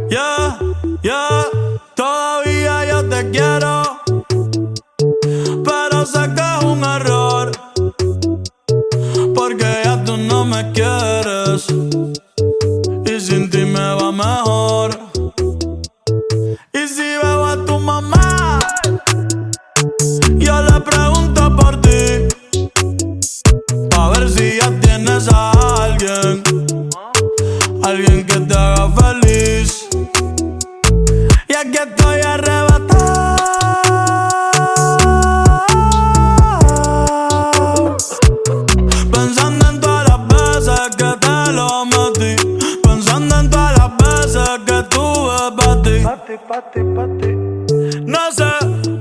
Yeah, yeah, todavía yo te quiero, pero sé que es un error, porque ya tú no me quieres y sin ti me va mejor. Y si veo a tu mamá, yo le pregunto por ti, pa' ver si ya tienes a alguien que te haga feliz. Y aquí estoy arrebatado, pensando en todas las veces que te lo metí, pensando en todas las veces que tuve pa' ti. No sé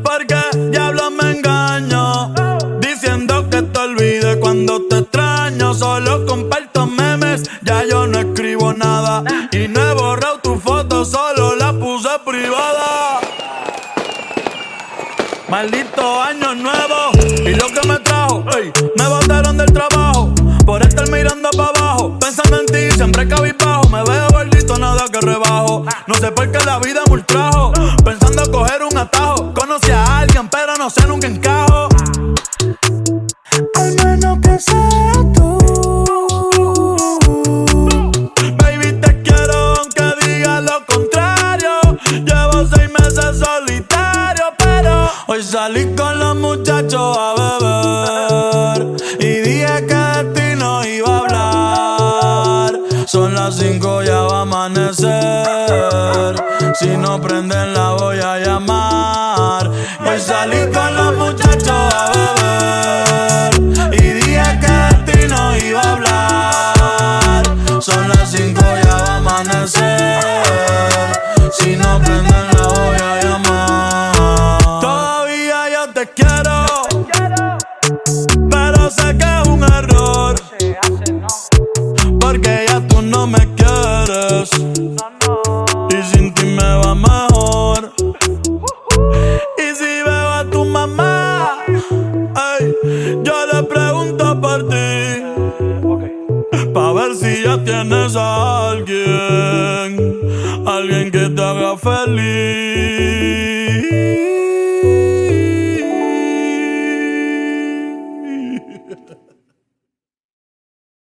por qué diablo me engaño, diciendo que te olvide cuando te extraño. Solo comparto memes, ya yo no escribo nada, y no he borrado tu foto, solo la puse privada. Maldito año nuevo y lo que me trajo, ey, me botaron del trabajo por estar mirando para abajo, pensando en ti, siempre cabizbajo. Me veo gordito, nada que rebajo. No sé por qué la vida me ultrajo, pensando coger un atajo. Conocí a alguien, pero no sé, nunca encajo. Al menos que sea tú. Baby, te quiero aunque diga lo contrario. Llevo 6 meses solitario, pero hoy salí con los muchachos a beber y dije que de ti no iba a hablar. Son las 5, ya va a amanecer. Si no prenden la voy a llamar. Hoy salí con los muchachos a beber y dije que de ti no iba a hablar. Son las 5, ya va a amanecer. Si no prenden la voy a llamar. Todavía yo te quiero, pero sé que es un error, porque ya tú no me quieres y sin ti me va mejor. Y si veo a tu mamá, ey, yo le pregunto por ti, pa' ver si ya tienes a alguien que te haga feliz.